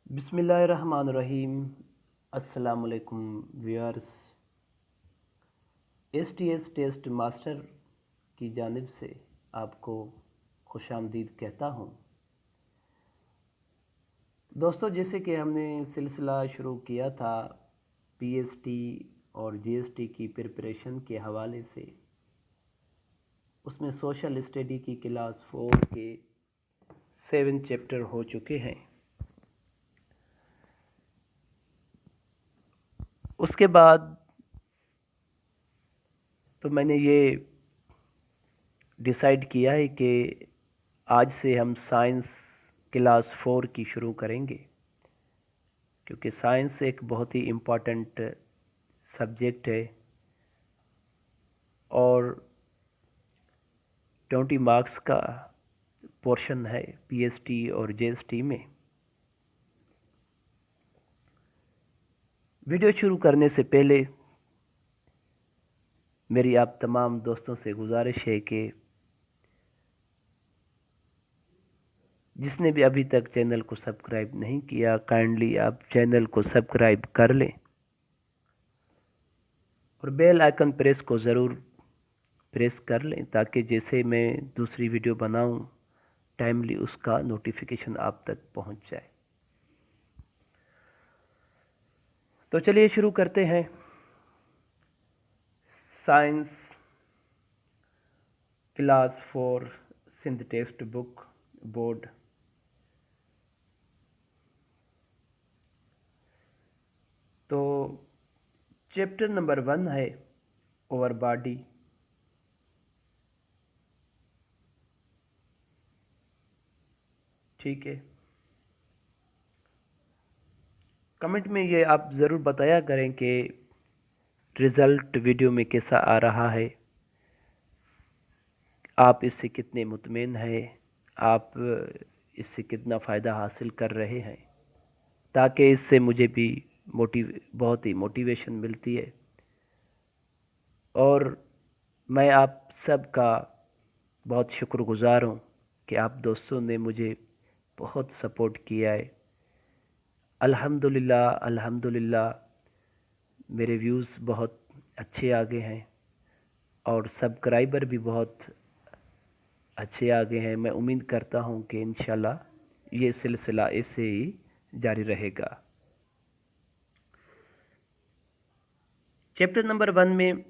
बिस्मिल्लाहिर्रहमानिर्रहीम। अस्सलाम वालेकुम व्यूअर्स। एसटीएस टेस्ट मास्टर की जानिब से आपको खुशामदीद कहता हूँ। दोस्तों, जैसे कि हमने सिलसिला शुरू किया था पीएसटी और जीएसटी की प्रिपरेशन के हवाले से, उसमें सोशल स्टडी की क्लास 4 के 7 चैप्टर हो चुके हैं। उसके बाद तो मैंने ये डिसाइड किया है कि आज से हम साइंस क्लास 4 की शुरू करेंगे, क्योंकि साइंस एक बहुत ही इम्पोर्टेंट सब्जेक्ट है और 20 मार्क्स का पोर्शन है पीएसटी और जीएसटी में। वीडियो शुरू करने से पहले मेरी आप तमाम दोस्तों से गुजारिश है कि जिसने भी अभी तक चैनल को सब्सक्राइब नहीं किया, काइंडली आप चैनल को सब्सक्राइब कर लें और बेल आइकन प्रेस को ज़रूर प्रेस कर लें, ताकि जैसे मैं दूसरी वीडियो बनाऊं टाइमली उसका नोटिफिकेशन आप तक पहुंच जाए। तो चलिए शुरू करते हैं। Science class 4 Sindh textbook board. तो चैप्टर नंबर 1 है ओवर बॉडी। ठीक है, कमेंट में ये आप ज़रूर बताया करें कि रिज़ल्ट वीडियो में कैसा आ रहा है, आप इससे कितने मुतमईन हैं, आप इससे कितना फ़ायदा हासिल कर रहे हैं, ताकि इससे मुझे भी बहुत ही मोटिवेशन मिलती है। और मैं आप सब का बहुत शुक्रगुज़ार हूँ कि आप दोस्तों ने मुझे बहुत सपोर्ट किया है। अल्हम्दुलिल्लाह अल्हम्दुलिल्लाह मेरे व्यूज़ बहुत अच्छे आ गए हैं और सब्सक्राइबर भी बहुत अच्छे आ गए हैं। मैं उम्मीद करता हूँ कि इंशाल्लाह ये सिलसिला ऐसे ही जारी रहेगा। चैप्टर नंबर 1 में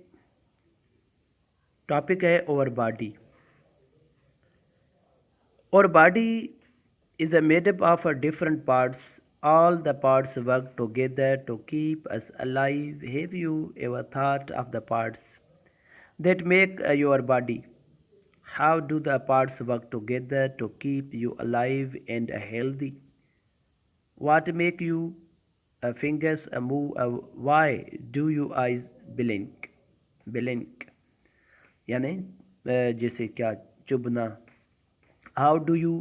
टॉपिक है ओवर बॉडी। और body is a made up of different parts. All the parts work together to keep us alive. Have you ever thought of the parts that make your body? How do the parts work together to keep you alive and healthy? What make you fingers move? Why do your eyes blink? Blink यानी जैसे क्या चुभना। How do you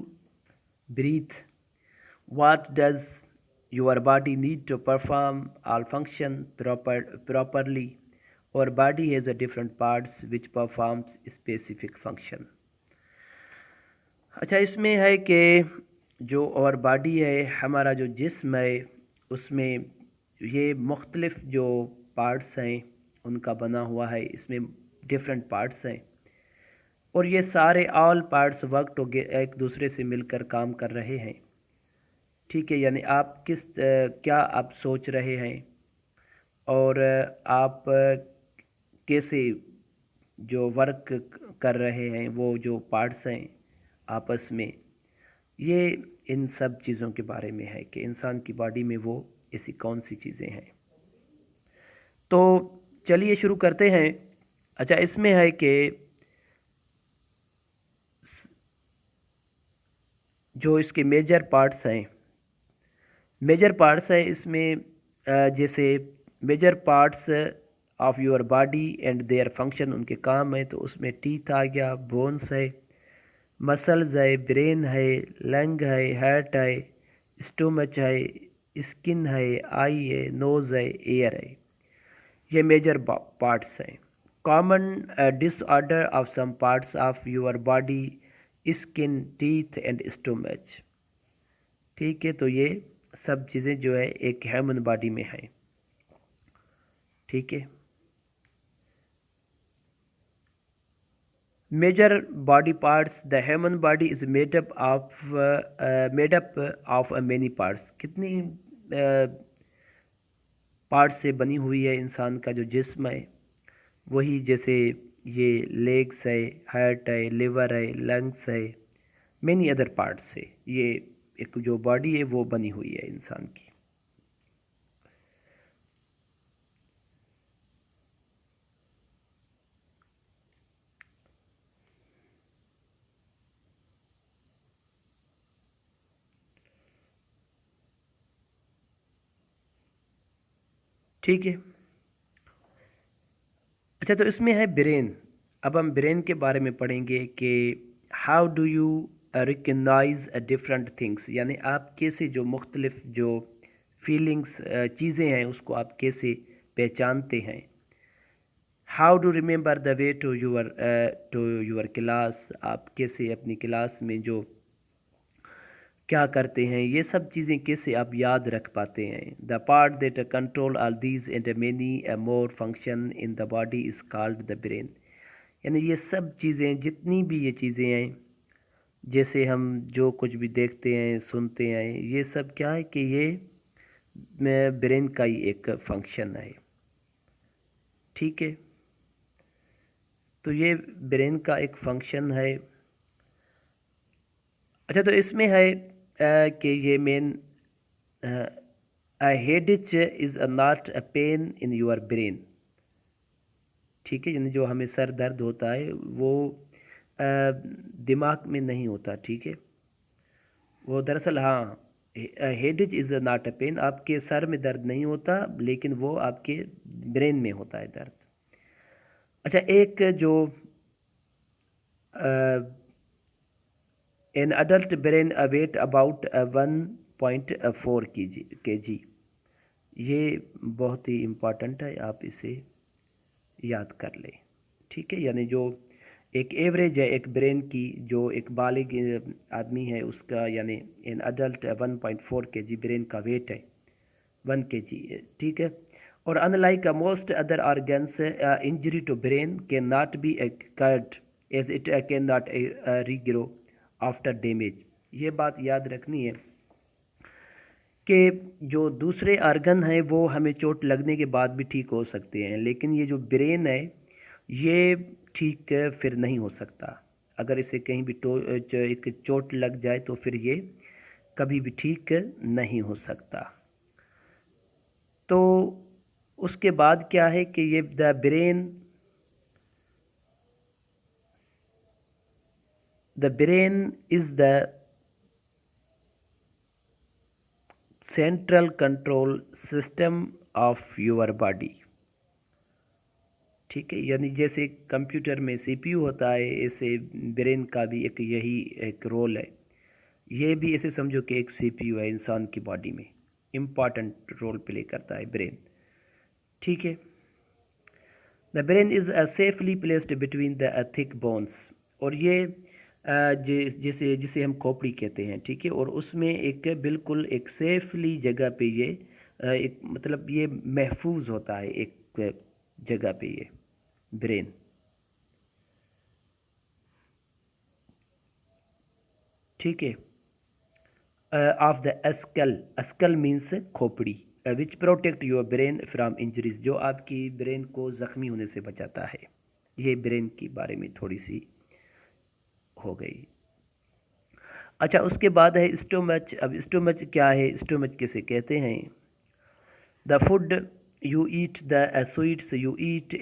breathe? What does your body need to perform all function properly? Our body has a different parts which performs specific function. अच्छा, इसमें है कि जो और body है, हमारा जो जिस्म है, उसमें ये मुख्तलिफ जो पार्ट्स हैं उनका बना हुआ है। इसमें डिफरेंट पार्ट्स हैं और ये सारे ऑल पार्ट्स वर्क एक दूसरे से मिलकर काम कर रहे हैं। ठीक है, यानी आप क्या आप सोच रहे हैं और आप कैसे जो वर्क कर रहे हैं, वो जो पार्ट्स हैं आपस में, ये इन सब चीज़ों के बारे में है कि इंसान की बॉडी में वो ऐसी कौन सी चीज़ें हैं। तो चलिए शुरू करते हैं। अच्छा, इसमें है कि जो इसके मेजर पार्ट्स हैं इसमें जैसे major parts of your body and their function, उनके काम है। तो उसमें टीथ आ गया, बोन्स है, मसल्स है, ब्रेन है, लंग है, हार्ट है, स्टोमच है, स्किन है, आई है, नोज़ है, एयर है। ये मेजर पार्ट्स हैं। Common disorder of some parts of your body, skin, teeth and stomach. ठीक है, तो ये सब चीज़ें जो है एक ह्यूमन बॉडी में है, ठीक है। Major body parts, the human body is made up of many parts. कितनी पार्ट से बनी हुई है इंसान का जो जिस्म है, वही जैसे ये लेग्स है, हार्ट है, लिवर है, लंग्स है, मैनी अदर पार्ट से ये एक जो बॉडी है वो बनी हुई है इंसान की। ठीक है। अच्छा, तो इसमें है ब्रेन। अब हम ब्रेन के बारे में पढ़ेंगे कि how do you recognise different things, यानी आप कैसे जो मुख्तलिफ जो फीलिंग्स चीज़ें हैं उसको आप कैसे पहचानते हैं। How do remember the way to your class, आप कैसे अपनी क्लास में जो क्या करते हैं, ये सब चीज़ें कैसे आप याद रख पाते हैं। The part that control all these and many more function in the body is called the brain. यानी ये सब चीज़ें, जितनी भी ये चीज़ें हैं, जैसे हम जो कुछ भी देखते हैं, सुनते हैं, ये सब क्या है कि ये ब्रेन का ही एक फंक्शन है, ठीक है। तो ये ब्रेन का एक फंक्शन है। अच्छा, तो इसमें है कि ये main headache is not a pain in your brain, ठीक है। यानी जो हमें सर दर्द होता है वो दिमाग में नहीं होता, ठीक है। वो दरअसल, हाँ, हेडेज इज़ नॉट अ पेन, आपके सर में दर्द नहीं होता, लेकिन वो आपके ब्रेन में होता है दर्द। अच्छा, एक जो an adult brain weight about 1.4 kg। ये बहुत ही इम्पॉर्टेंट है, आप इसे याद कर लें, ठीक है। यानी जो एक एवरेज है एक ब्रेन की, जो एक बालिग आदमी है उसका, यानी इन अडल्ट 1.4 kg ब्रेन का वेट है, 1 kg, ठीक है। और unlike most other organs, injury to brain can not be cured as it can not regrow after damage. ये बात याद रखनी है कि जो दूसरे ऑर्गन हैं वो हमें चोट लगने के बाद भी ठीक हो सकते हैं, लेकिन ये जो ब्रेन है ये ठीक फिर नहीं हो सकता। अगर इसे कहीं भी एक चोट लग जाए तो फिर ये कभी भी ठीक नहीं हो सकता। तो उसके बाद क्या है कि ये the brain is the central control system of your body, ठीक है। यानी जैसे कंप्यूटर में सीपीयू होता है, ऐसे ब्रेन का भी एक यही एक रोल है। ये भी ऐसे समझो कि एक सीपीयू है इंसान की बॉडी में, इम्पॉर्टेंट रोल प्ले करता है ब्रेन, ठीक है। The brain is safely placed between the thick bones, और ये जैसे जिसे हम खोपड़ी कहते हैं, ठीक है, और उसमें एक बिल्कुल एक सेफली जगह पे ये एक मतलब ये महफूज होता है एक जगह पे ये ब्रेन, ठीक है। ऑफ द अस्कल मीन्स खोपड़ी, विच protect your brain from injuries, जो आपकी ब्रेन को ज़ख्मी होने से बचाता है। ये ब्रेन के बारे में थोड़ी सी हो गई। अच्छा, उसके बाद है स्टोमच। अब स्टोमच क्या है, स्टोमच किसे कहते हैं। The food you eat, the sweets you eat,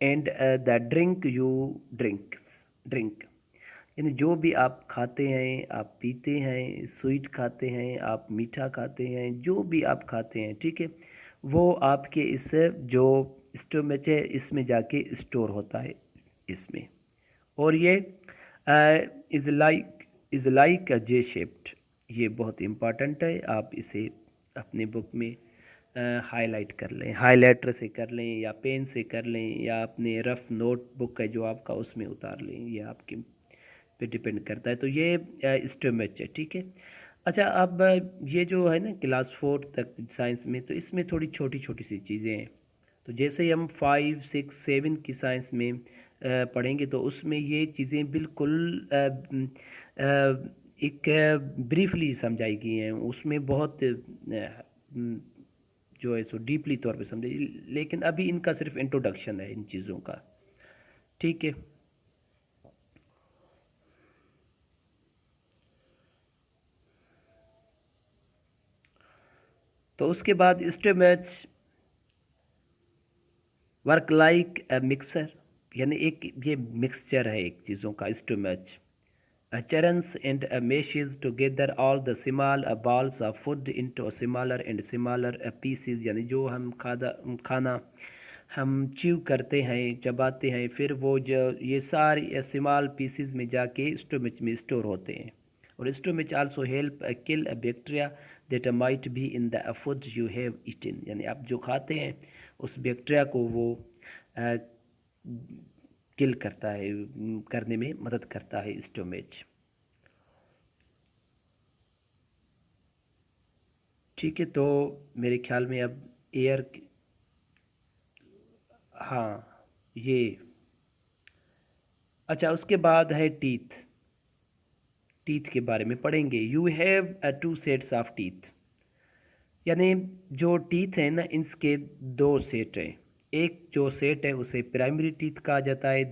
and the drink you drink, यानी जो भी आप खाते हैं, आप पीते हैं, स्वीट खाते हैं, आप मीठा खाते हैं, जो भी आप खाते हैं, ठीक है, वो आपके इस जो स्टोमच है इसमें जाके स्टोर होता है इसमें। और ये is like a J shaped, ये बहुत इम्पॉर्टेंट है, आप इसे अपने बुक में हाईलाइट कर लें, हाईलाइटर से कर लें या पेन से कर लें, या अपने रफ नोटबुक है जो आपका उसमें उतार लें, ये आपके पे डिपेंड करता है। तो ये स्टोमच है, ठीक है। अच्छा, अब ये जो है ना क्लास 4 तक साइंस में, तो इसमें थोड़ी छोटी छोटी सी चीज़ें हैं। तो जैसे ही हम 5 6 7 की साइंस में पढ़ेंगे तो उसमें ये चीज़ें बिल्कुल एक ब्रीफली समझाई गई हैं। उसमें बहुत जो है सो डीपली तौर पे समझाई, लेकिन अभी इनका सिर्फ इंट्रोडक्शन है इन चीज़ों का। ठीक है। तो उसके बाद स्टेमेच वर्क लाइक अ मिक्सर, यानी एक ये मिक्सचर है एक चीज़ों का stomach. Churns and meshes together all the small balls of food into smaller and smaller pieces, यानी जो हम खाना हम च्यू करते हैं, चबाते हैं, फिर वो जो ये सारी स्मॉल पीसीज में जाके स्टोमच में स्टोर होते हैं। और stomach also help kill a bacteria that might be in the food you have eaten, यानी आप जो खाते हैं उस बैक्टीरिया को वो किल करता है, करने में मदद करता है स्टोमेच। ठीक है, तो मेरे ख्याल में अब एयर, हाँ ये, अच्छा उसके बाद है टीथ। टीथ के बारे में पढ़ेंगे। You have 2 sets of teeth, यानी जो टीथ है ना इसके 2 सेट हैं। एक जो सेट है उसे प्राइमरी टीथ कहा जाता है,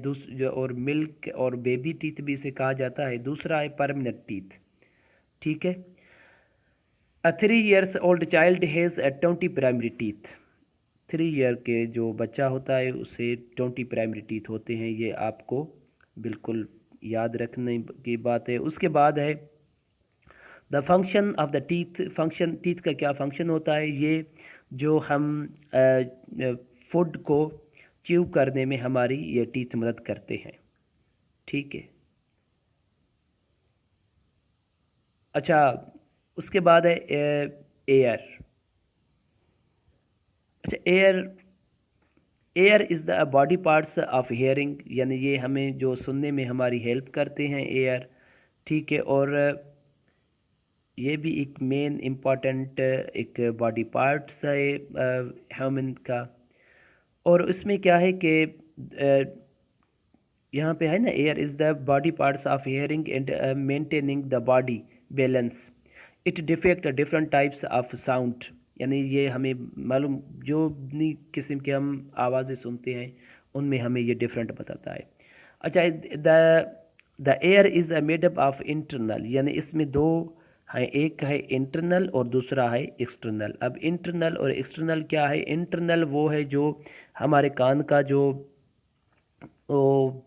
और मिल्क और बेबी टीथ भी इसे कहा जाता है। दूसरा है परमानेंट टीथ। ठीक है। अ 3 years old child has 20 primary teeth. 3 year के जो बच्चा होता है उसे 20 प्राइमरी टीथ होते हैं, ये आपको बिल्कुल याद रखने की बात है। उसके बाद है the function of the teeth. Function, teeth का क्या फंक्शन होता है, ये जो हम फूड को च्यू करने में हमारी ये टीथ मदद करते हैं। ठीक है। अच्छा, उसके बाद है एयर। अच्छा, air, air is the body parts of hearing, यानी ये हमें जो सुनने में हमारी हेल्प करते हैं एयर। ठीक है। और ये भी एक मेन इम्पॉर्टेंट एक बॉडी पार्ट्स है ह्यूमन का। और इसमें क्या है कि यहाँ पे है ना, air is the body parts of hearing and maintaining the body balance. It defect different types of sound, यानी ये हमें मालूम जो भी किस्म के हम आवाज़ें सुनते हैं उनमें हमें ये डिफरेंट बताता है। अच्छा, the air is a made up of internal, यानी इसमें दो है, एक है इंटरनल और दूसरा है एक्सटर्नल। अब इंटरनल और एक्सटर्नल क्या है? इंटरनल वो है जो हमारे कान का जो वो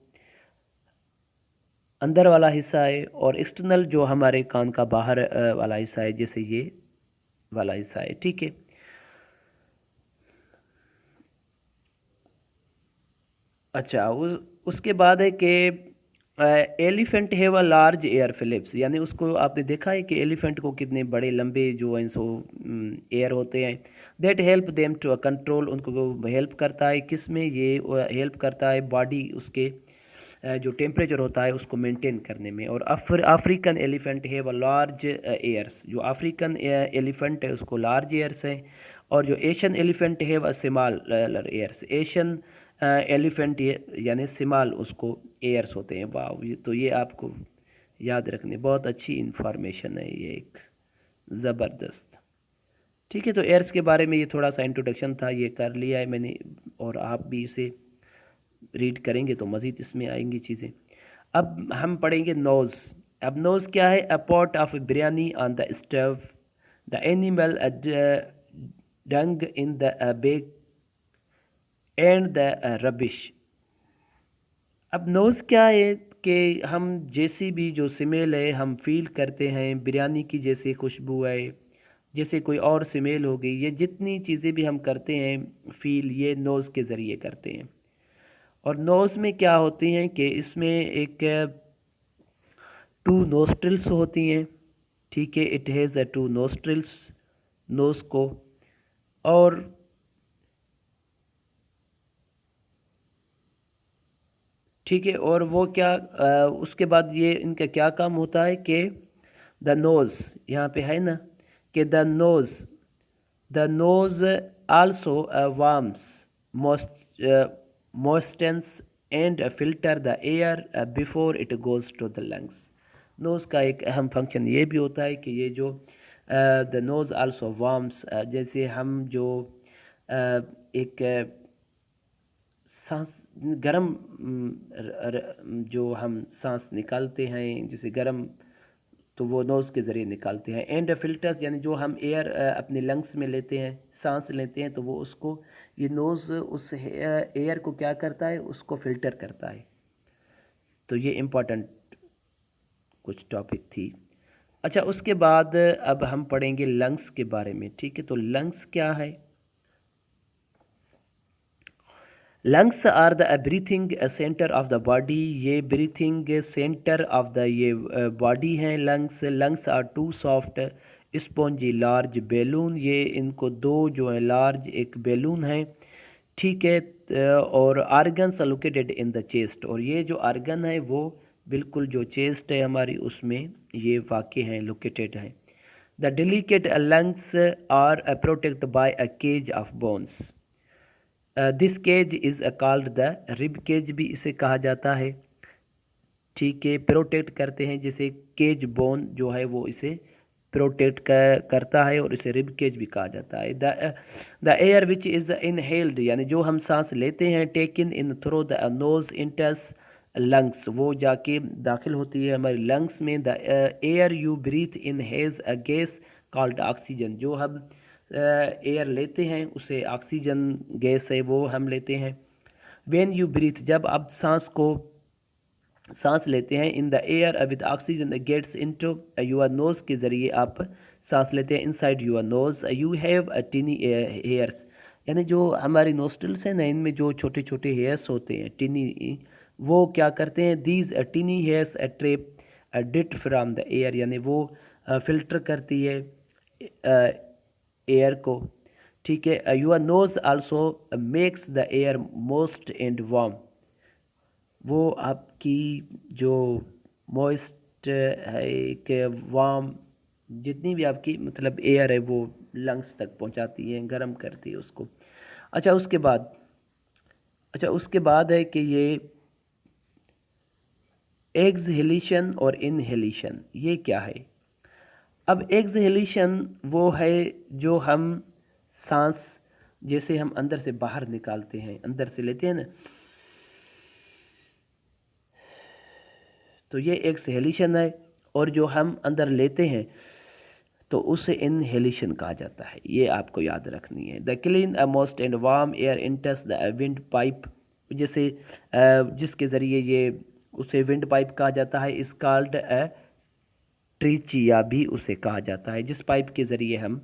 अंदर वाला हिस्सा है, और एक्सटर्नल जो हमारे कान का बाहर वाला हिस्सा है, जैसे ये वाला हिस्सा है। ठीक है। अच्छा, उसके बाद है कि elephant have a large ear flaps, यानी उसको आपने देखा है कि एलिफेंट को कितने बड़े लंबे जो हैं सो एयर होते हैं। That help them to control, उनको हेल्प करता है किस में? ये हेल्प करता है बॉडी उसके जो टेम्परेचर होता है उसको मेंटेन करने में। और African elephant have a large ears, जो अफ्रीकन एलिफेंट है उसको लार्ज एयर्स हैं। और जो Asian elephant have a small ears, Asian elephant यानी स्मॉल उसको एयर्स होते हैं। वाह, ये तो ये आपको याद रखने बहुत अच्छी इन्फॉर्मेशन है ये, एक ज़बरदस्त। ठीक है, तो एयर्स के बारे में ये थोड़ा सा इंट्रोडक्शन था, ये कर लिया है मैंने, और आप भी इसे रीड करेंगे तो मज़ीद इसमें आएंगी चीज़ें। अब हम पढ़ेंगे नोज़। अब नोज़ क्या है? A pot of biryani on the stove, the animal dung in the bag and the rubbish. अब नोज़ क्या है कि हम जैसी भी जो स्मेल है हम फील करते हैं, बिरयानी की जैसे खुशबू है, जैसे कोई और स्मेल हो गई, ये जितनी चीज़ें भी हम करते हैं फील, ये नोज़ के ज़रिए करते हैं। और नोज़ में क्या होती हैं कि इसमें एक 2 नोस्ट्रिल्स होती हैं। ठीक है, it has a 2 nostrils, nose को। और ठीक है, और वो क्या उसके बाद ये इनका क्या काम होता है कि द नोज़ यहाँ पे है ना कि the nose also warms moistens and filter the air before it goes to the lungs. Nose का एक अहम फंक्शन ये भी होता है कि ये जो द नोज़ आल्सो वार्म्स, जैसे हम जो एक सांस गरम जो हम सांस निकालते हैं जैसे गरम, तो वो नोज़ के ज़रिए निकालते हैं। एंड फिल्टर्स यानी जो हम एयर अपने लंग्स में लेते हैं, सांस लेते हैं, तो वो उसको ये नोज़ उस एयर को क्या करता है, उसको फ़िल्टर करता है। तो ये इम्पॉर्टेंट कुछ टॉपिक थी। अच्छा, उसके बाद अब हम पढ़ेंगे लंग्स के बारे में। ठीक है, तो लंग्स क्या है? Lungs are the breathing centre of the body. ये ब्रीथिंग सेंटर ऑफ द ये बॉडी हैं lungs. Lungs are two soft spongy large balloon. ये इनको दो जो है लार्ज एक बैलून है, ठीक है। और organs located in the chest, और ये जो आर्गन है वो बिल्कुल जो चेस्ट है हमारी उसमें ये वाक़ हैं, लोकेटेड हैं। The delicate lungs are protect by a cage of bones. This cage is called the rib cage भी इसे कहा जाता है, ठीक है। प्रोटेक्ट करते हैं, जैसे केज बोन जो है वो इसे प्रोटेक्ट करता है, और इसे रिब केज भी कहा जाता है। The air which is inhaled यानी जो हम सांस लेते हैं, taken in through the nose enters lungs, वो जाके दाखिल होती है हमारे लंग्स में। The air you breathe in has a gas called oxygen. जो हम एयर लेते हैं उसे ऑक्सीजन गैस है वो हम लेते हैं। व्हेन यू ब्रीथ, जब आप सांस लेते हैं, in the air with oxygen gets into your nose के ज़रिए आप सांस लेते हैं inside your nose. You have a tiny hairs, यानी जो हमारी नोस्ट्रल्स हैं ना, इनमें जो छोटे छोटे हेयर्स होते हैं टिनी, वो क्या करते हैं, दीज टिनी हेयर्स ट्रैप डिट फ्राम द एयर, यानी वो फिल्टर करती है एयर को, ठीक है। Your nose also makes the air moist and warm, वो आपकी जो मॉइस्ट है एक वार्म, जितनी भी आपकी मतलब एयर है वो लंग्स तक पहुंचाती है, गर्म करती है उसको। अच्छा उसके बाद है कि ये एक्सहेलेशन और इनहेलेशन, ये क्या है? अब एक्सहेलेशन वो है जो हम सांस जैसे हम अंदर से बाहर निकालते हैं, अंदर से लेते हैं ना, तो ये एक्सहेलेशन है। और जो हम अंदर लेते हैं तो उसे इनहेलेशन कहा जाता है, ये आपको याद रखनी है। The clean most and warm air Indus the wind pipe, जैसे जिसके ज़रिए ये उसे विंड पाइप कहा जाता है। इस कॉल्ड ट्रीचिया भी उसे कहा जाता है, जिस पाइप के ज़रिए हम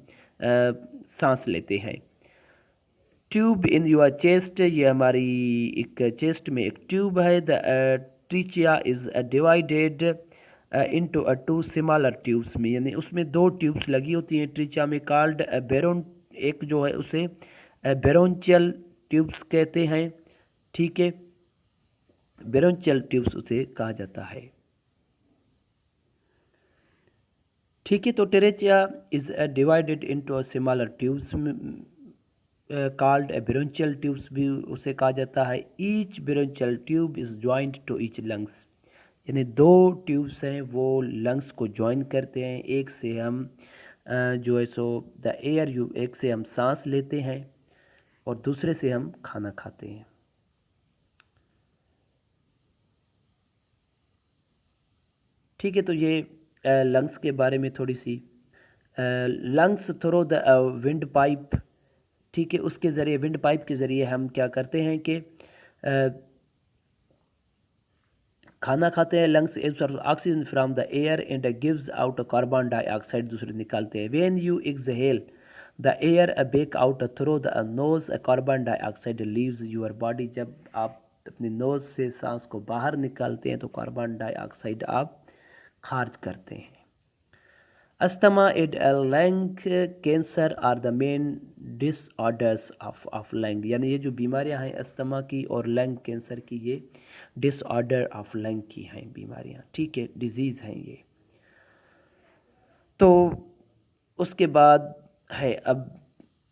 सांस लेते हैं। ट्यूब इन योर चेस्ट, ये हमारी एक चेस्ट में एक ट्यूब है। The trachea is divided into two smaller tubes में, यानी उसमें दो ट्यूब्स लगी होती हैं ट्रीचिया में, कॉल्ड बेरोन, एक जो है उसे बेरोंचियल ट्यूब्स कहते हैं, ठीक है। बेरोंचियल ट्यूब्स उसे कहा जाता है, ठीक है। तो trachea is divided into smaller tubes called bronchial tubes भी उसे कहा जाता है। Each bronchial tube is joint to each lungs, यानी दो ट्यूब्स हैं वो लंग्स को जॉइन करते हैं। एक से हम जो है सो द एयर यू, एक से हम सांस लेते हैं और दूसरे से हम खाना खाते हैं, ठीक है। तो ये लंग्स के बारे में थोड़ी सी, lungs through the windpipe, ठीक है। उसके ज़रिए विंड पाइप के ज़रिए हम क्या करते हैं कि खाना खाते हैं। Lungs absorb oxygen from the air and gives out carbon dioxide दूसरे निकालते हैं। When you exhale the air back out through the knows, carbon dioxide leaves your body, जब आप अपनी नोज से सांस को बाहर निकालते हैं तो कार्बन डाइऑक्साइड आप खारिज करते हैं। Asthma and lung cancer are the main disorders of lung, यानी ये जो बीमारियां हैं अस्थमा की और लंग कैंसर की, ये डिसऑर्डर ऑफ लंग की हैं बीमारियां, ठीक है, डिजीज़ हैं ये। तो उसके बाद है अब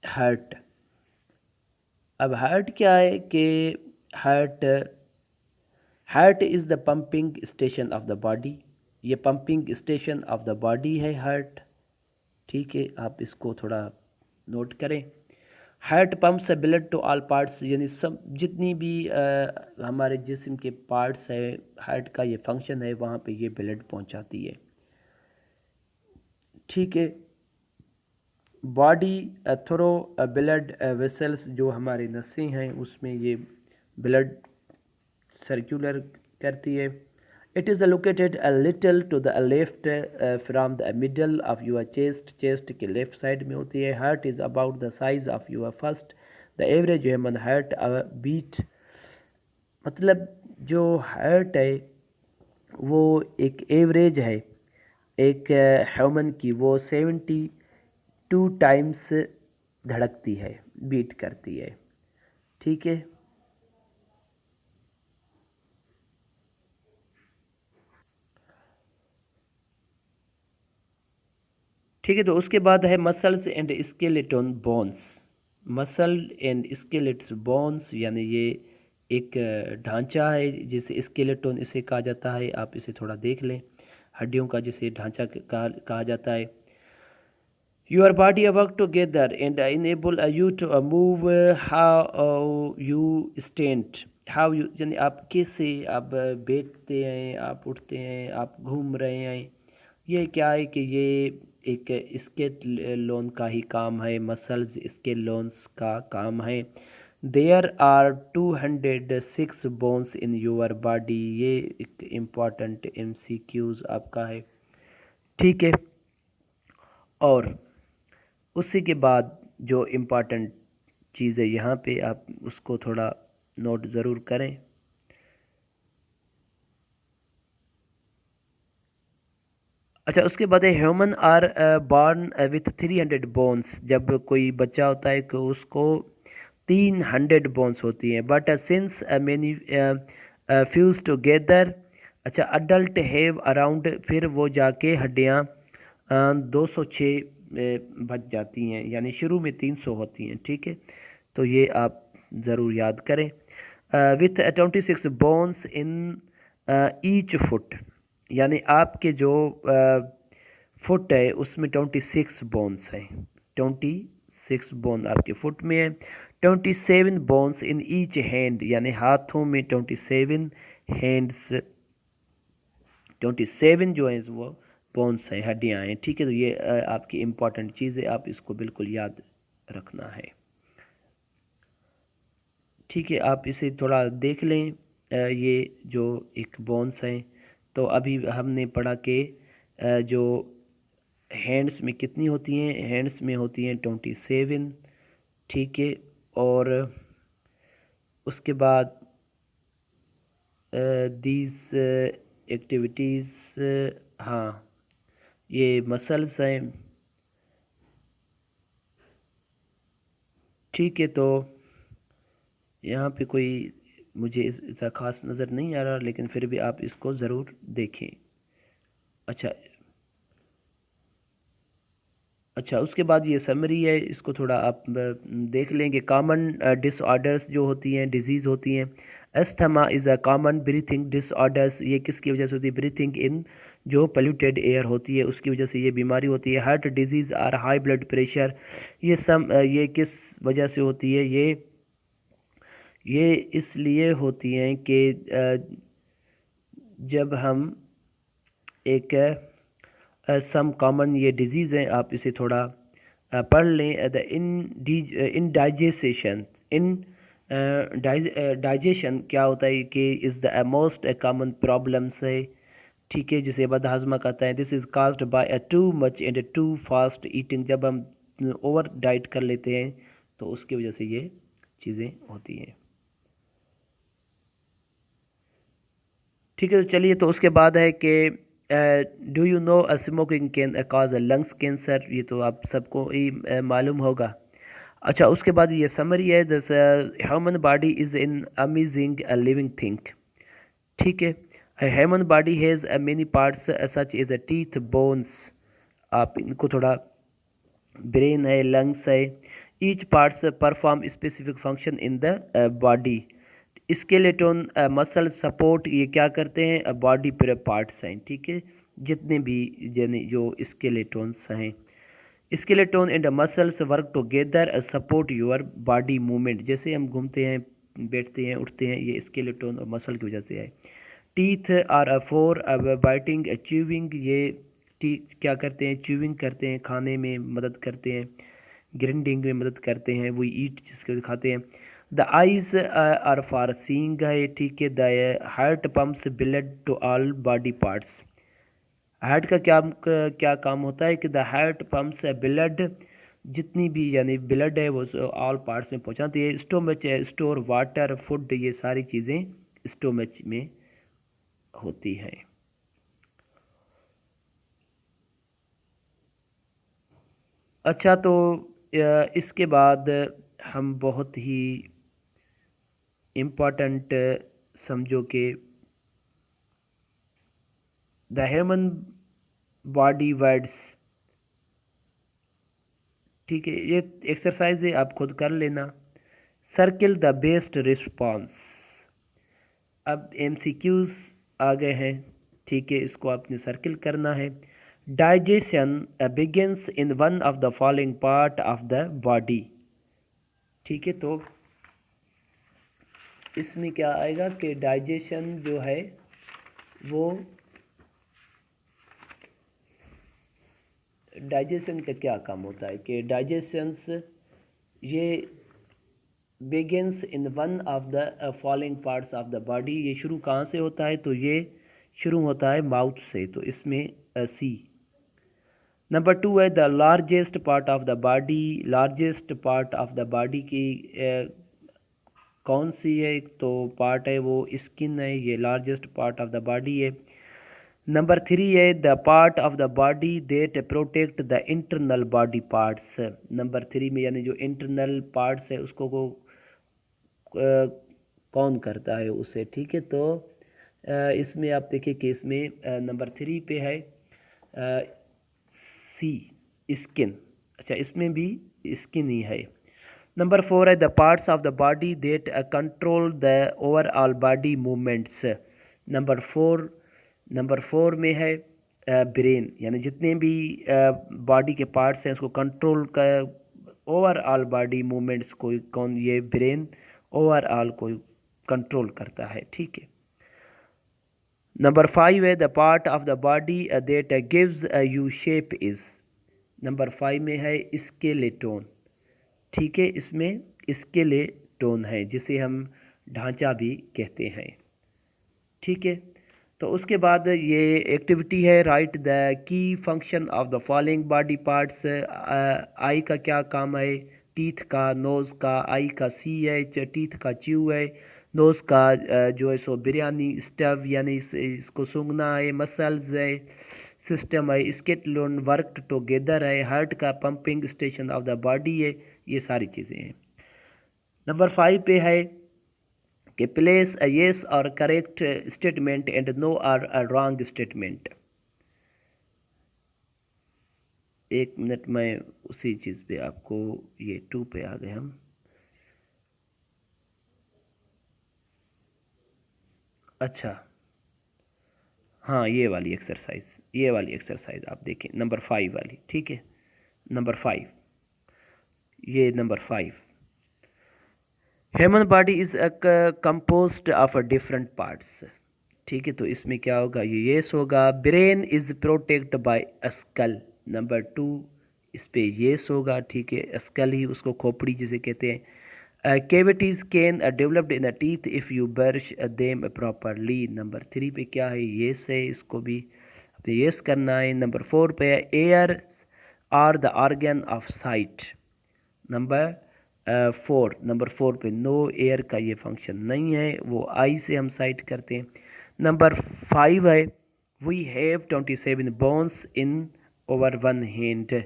हार्ट। अब हार्ट क्या है कि heart heart is the pumping station of the body. ये pumping station of the body है हार्ट। ठीक है, आप इसको थोड़ा नोट करें। Heart pumps blood to all parts, यानी सब जितनी भी हमारे जिस्म के पार्ट्स है, हार्ट का ये फंक्शन है, वहाँ पे ये ब्लड पहुँचाती है। ठीक है, बॉडी थ्रो ब्लड वेसल्स, जो हमारे नसें हैं उसमें ये ब्लड सर्कुलर करती है। It is located a little to the left from the middle of your chest. Chest के लेफ्ट साइड में होती है। Heart is about the size of your first the average human heart beat. मतलब जो heart है वो एक average है एक ह्यूमन की, वो 72 टाइम्स धड़कती है, बीट करती है। ठीक है, ठीक है। तो उसके बाद है muscles and skeleton bones. Muscle and skeletal bones, यानी ये एक ढांचा है जिसे स्केलेटन इसे कहा जाता है। आप इसे थोड़ा देख लें, हड्डियों का जिसे ढांचा कहा जाता है। Your body work together and enable you to move how you stand, how you, यानी आप कैसे आप बैठते हैं, आप उठते हैं, आप घूम रहे हैं। ये क्या है कि ये एक स्केट लोन का ही काम है, मसल्स स्केट लोन्स का काम है। There are 206 bones in your body. ये एक इम्पॉर्टेंट MCQs आपका है। ठीक है, और उसी के बाद जो इम्पॉर्टेंट चीज़ है यहाँ पे, आप उसको थोड़ा नोट ज़रूर करें। अच्छा, उसके बाद है human are born with 300 bones. जब कोई बच्चा होता है तो उसको 300 बोन्स होती हैं। But since many fuse together, अच्छा, अडल्ट हैव अराउंड, फिर वो जाके हड्डियाँ 206 बच जाती हैं, यानी शुरू में 300 होती हैं। ठीक है, तो ये आप ज़रूर याद करें। With 26 bones in each foot, यानी आपके जो फुट है उसमें 26 बोन्स हैं। 26 बोन आपके फुट में है। 27 बोन्स इन ईच हैंड, यानी हाथों में 27 हैंड्स, 27 जो है वो बोन्स हैं, हड्डियाँ हैं। ठीक है, तो ये आपकी इम्पॉर्टेंट चीज़ है, आप इसको बिल्कुल याद रखना है। ठीक है, आप इसे थोड़ा देख लें। ये जो एक बोन्स हैं, तो अभी हमने पढ़ा कि जो हैंड्स में कितनी होती हैं, हैंड्स में होती हैं 27। ठीक है, और उसके बाद दीज एक्टिविटीज़, हाँ, ये मसल्स हैं। ठीक है, तो यहाँ पे कोई मुझे इसका ख़ास नज़र नहीं आ रहा, लेकिन फिर भी आप इसको ज़रूर देखें। अच्छा, अच्छा, उसके बाद ये समरी है, इसको थोड़ा आप देख लेंगे। कॉमन डिसऑर्डर्स जो होती हैं, डिजीज़ होती हैं। Asthma is a common breathing disorders. ये किसकी वजह से होती है? ब्रीथिंग इन, जो पोल्यूटेड एयर होती है उसकी वजह से ये बीमारी होती है। हार्ट डिजीज़ और हाई ब्लड प्रेशर, ये किस वजह से होती है? ये इसलिए होती हैं कि जब हम एक सम कॉमन ये डिजीज़ हैं, आप इसे थोड़ा पढ़ लें। द इंडाइजेशन, इन डाइजेशन क्या होता है कि is the most common problems है। ठीक है, जिसे बदहाजमा कहता है। This is caused by a too much and too fast eating. जब हम ओवर डाइट कर लेते हैं तो उसकी वजह से ये चीज़ें होती हैं। ठीक है, तो चलिए, तो उसके बाद है कि do you know smoking can cause lungs cancer. ये तो आप सबको ही मालूम होगा। अच्छा, उसके बाद ये समरी है, this human body is in amazing living thing. ठीक है, human body has many parts such as teeth, bones आप इनको थोड़ा, ब्रेन है, लंग्स है, each parts perform specific function in the body. Skeleton muscle support ये क्या करते हैं, बॉडी पूरे पार्ट्स हैं, ठीक है, जितने भी यानी जो स्केलेटन्स हैं। Skeleton and muscles work together support your body movement. जैसे हम घूमते हैं, बैठते हैं, उठते हैं, ये स्केलेटन और मसल की वजह से है। टीथ आर फॉर बाइटिंग च्यूविंग, ये टीथ क्या करते हैं, च्यूविंग करते हैं, खाने में मदद करते हैं, ग्रिंडिंग में मदद करते हैं, वो ईट जिसको खाते हैं। The eyes are for seeing है, ठीक है। The heart pumps blood to all body parts. Heart का क्या काम होता है कि द हार्ट पम्प्स ब्लड, जितनी भी यानी ब्लड है वो ऑल पार्ट्स में पहुंचाती है। स्टोमच स्टोर वाटर फूड, ये सारी चीज़ें स्टोमच में होती हैं। अच्छा, तो इसके बाद हम बहुत ही इम्पोर्टेंट समझो कि द ह्यूमन बॉडी वर्ड्स, ठीक है, ये एक्सरसाइज है, आप खुद कर लेना। Circle the best response. अब MCQs आ गए हैं, ठीक है, इसको आपने सर्किल करना है। Digestion begins in one of the following part of the body, ठीक है। तो इसमें क्या आएगा कि डाइजेशन जो है वो, डाइजेशन का क्या काम होता है कि डाइजेशंस ये begins in one of the following parts of the body. ये शुरू कहाँ से होता है, तो ये शुरू होता है माउथ से, तो इसमें सी। नंबर 2 है the largest part of the body. Largest part of the body की कौन सी है, तो पार्ट है वो स्किन है, ये largest part of the body है। नंबर 3 है the part of the body that protect the internal body parts. Number 3 में यानी जो इंटरनल पार्ट्स है उसको कौन करता है उसे, ठीक है। तो इसमें आप देखिए कि इसमें नंबर 3 पे है सी, स्किन। अच्छा, इसमें भी स्किन ही है। नंबर 4 है the parts of the body that control the overall body movements. Number 4 में है ब्रेन, यानी जितने भी बॉडी के पार्ट्स हैं उसको कंट्रोल कर, ओवरऑल बॉडी मूवमेंट्स को कौन, ये ब्रेन ओवरऑल को कंट्रोल करता है, ठीक है। नंबर 5 है the part of the body that gives U shape is. Number 5 में है स्केलेटन, ठीक है, इसमें स्केलेटन है जिसे हम ढांचा भी कहते हैं, ठीक है। तो उसके बाद ये एक्टिविटी है, write the key function of the following body parts. Eye का क्या काम है, टीथ का, नोज़ का, आई का सी है, टीथ का च्यू है, नोज़ का जो है सो बिरयानी स्टव यानी इसको सूंघना है, मसल्स है, सिस्टम है, स्केलेटन वर्क टुगेदर है, हार्ट का pumping station of the body है, ये सारी चीज़ें हैं। नंबर 5 पे है कि प्लेस अ येस और करेक्ट स्टेटमेंट एंड नो और अ रॉन्ग स्टेटमेंट। 1 मिनट में उसी चीज़ पे आपको, ये 2 पे आ गए हम। अच्छा, हाँ, ये वाली एक्सरसाइज आप देखें, नंबर 5 वाली, ठीक है। नंबर 5, ये number 5, human body is composed of different parts, ठीक है। तो इसमें क्या होगा, ये येस होगा। Brain is protect by skull, number 2 इस पे येस होगा, ठीक है, स्कल ही उसको खोपड़ी जिसे कहते हैं। Cavities can developed in the teeth if you brush them properly, number 3 पे क्या है, येस है, इसको भी अपने येस करना है। नंबर 4 पे है air are the organ of sight. Number 4 पे नो, एयर का ये फंक्शन नहीं है, वो आई से हम साइट करते हैं। नंबर 5 है we have 27 bones in over one hand,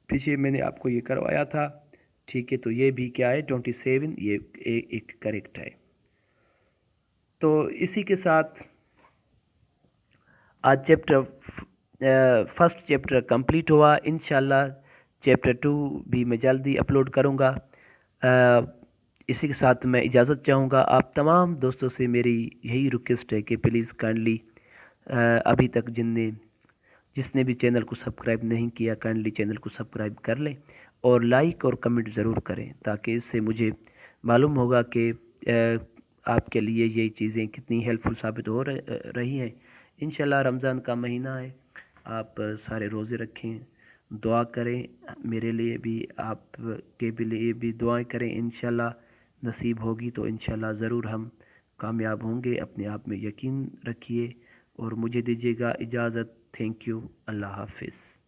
पीछे मैंने आपको ये करवाया था, ठीक है। तो ये भी क्या है, 27, ये एक करेक्ट है। तो इसी के साथ आज चैप्टर फर्स्ट चैप्टर कंप्लीट हुआ। इंशाल्लाह चैप्टर 2 भी मैं जल्दी अपलोड करूँगा। इसी के साथ मैं इजाज़त चाहूँगा। आप तमाम दोस्तों से मेरी यही रिक्वेस्ट है कि प्लीज़ काइंडली अभी तक जिसने भी चैनल को सब्सक्राइब नहीं किया, काइंडली चैनल को सब्सक्राइब कर लें और लाइक और कमेंट ज़रूर करें, ताकि इससे मुझे मालूम होगा कि आपके लिए ये चीज़ें कितनी हेल्पफुल साबित हो रही हैं। इंशाल्लाह रमज़ान का महीना है, आप सारे रोज़े रखें, दुआ करें मेरे लिए भी, आपके भी लिए भी दुआएं करें। इंशाल्लाह नसीब होगी तो इंशाल्लाह ज़रूर हम कामयाब होंगे। अपने आप में यकीन रखिए और मुझे दीजिएगा इजाज़त। Thank you. अल्लाह हाफिज़।